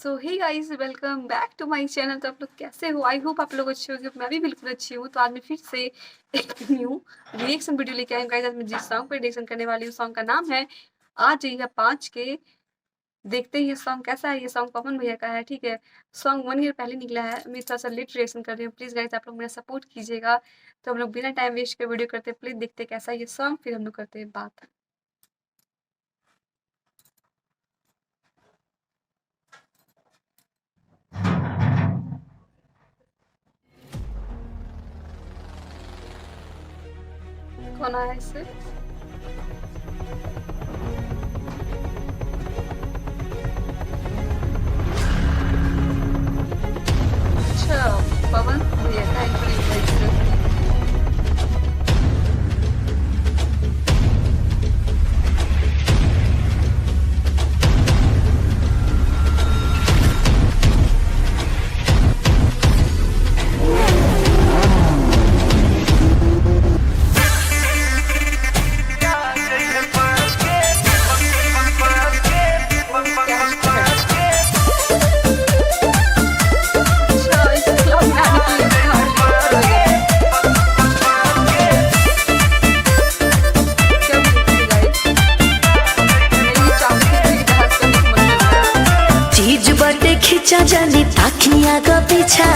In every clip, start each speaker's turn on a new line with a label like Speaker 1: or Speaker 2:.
Speaker 1: So hey guys, welcome back to my channel. तो आप लोग कैसे हो? आई होप आप लोग अच्छे होंगे। मैं भी बिल्कुल अच्छी हूँ। तो आज मैं फिर से एक न्यू रिएक्शन वीडियो लेके आई हूँ गाइस। आज मैं जिस सॉन्ग पर रिएक्शन करने वाली हूँ, सॉन्ग का नाम है आज ही है 5 के। देखते हैं ये सॉन्ग कैसा है। ये सॉन्ग पवन भैया का है, ठीक है। सॉन्ग 1 ईयर पहले निकला है। मैं थोड़ा सा लेट रिएक्शन कर रही हूँ। प्लीज़ गाइस आप लोग मेरा सपोर्ट कीजिएगा। तो हम लोग बिना टाइम वेस्ट के वीडियो करते हैं। प्लीज़ देखते हैं कैसा है ये सॉन्ग, फिर हम लोग करते हैं बात। कौन आया इससे? अच्छा, पवन भैया का इंफ्लुएंसर।
Speaker 2: खिंचा जानी ताकिया का पीछा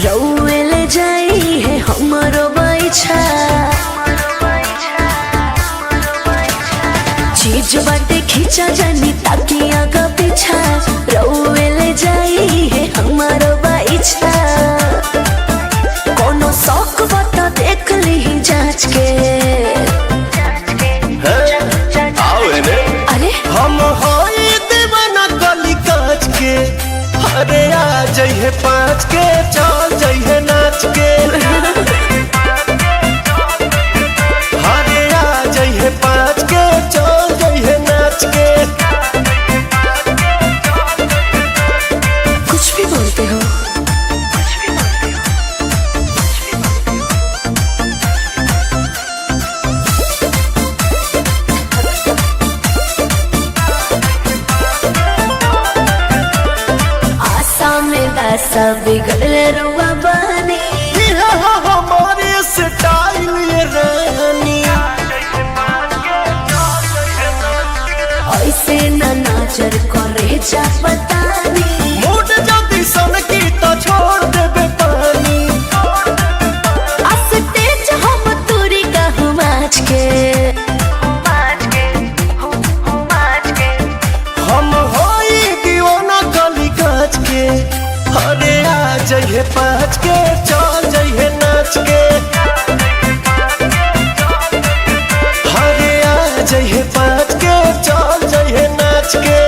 Speaker 2: रउए ले जाई है हमरो बैठा चीज बाटे खिंचा जानी ताकिया का पीछा रउए ले जाई है हमरो बैठा कोनो शौक बता देख ली जांच के। अरे
Speaker 3: हम होई दीवाना गली काच के, अरे आ जइहे 5 के चल जइहे नाच के। अरे आ जइहे 5 के चल जइहे नाच के।
Speaker 2: कुछ भी बोलते हो। सब बिगड़े रुआ बनी
Speaker 3: हमारे स्टाइल ये रानी,
Speaker 2: ऐसे न नजर करे जा बतानी
Speaker 3: मूड जल्दी सन की तो छोड़ देबे पानी।
Speaker 2: अस्तेज हम तुरी का हुमाच के
Speaker 3: हम होई दीवाना गली काच के, अरे आ जइहे 5 के चल जइहे नाच के। अरे आ जइहे 5 के चल जइहे नाच के।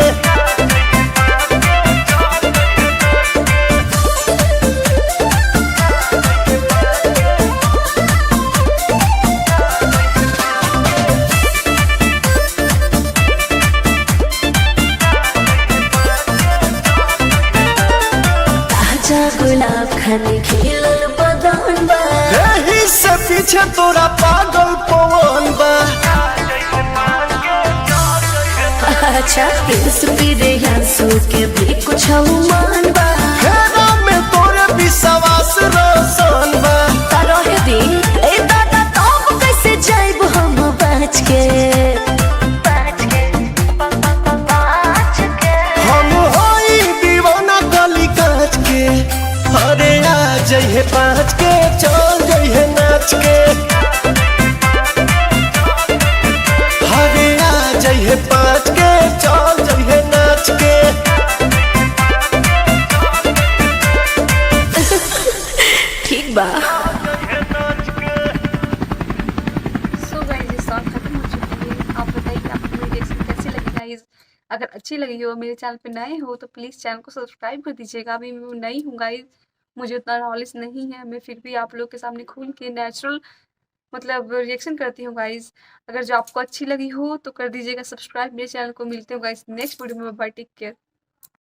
Speaker 2: गुलाब खाने खिलल बदन बा,
Speaker 3: यही से पीछे तोरा पागल पवन बा।
Speaker 2: अच्छा प्रिंस पीरे यांसू के भी कुछ मान बा,
Speaker 3: हेरा में तोरे विश्वास रोशन बा।
Speaker 2: रहे दी ए दादा तो कैसे जाइब हम बच के।
Speaker 3: हम होई दीवाना गली काच के, अरे आ जइहे 5 के चल जइहे नाच के। अरे आ जइहे 5 के चल जइहे नाच के।
Speaker 2: ठीक बा।
Speaker 1: सो गाइस ये सॉन्ग खत्म हो चुकी है। आप बताइए आपको मेरी रिएक्शन कैसी लगी गाइस। अगर अच्छी लगी हो, मेरे चैनल पे नए हो तो प्लीज़ चैनल को सब्सक्राइब कर दीजिएगा। अभी मैं नई हूँ गाइस, मुझे उतना नॉलेज नहीं है। मैं फिर भी आप लोग के सामने खुल के नेचुरल मतलब रिएक्शन करती हूँ गाइस। अगर जो आपको अच्छी लगी हो तो कर दीजिएगा सब्सक्राइब मेरे चैनल को। मिलते हो गाइस नेक्स्ट वीडियो में। Bye, take care.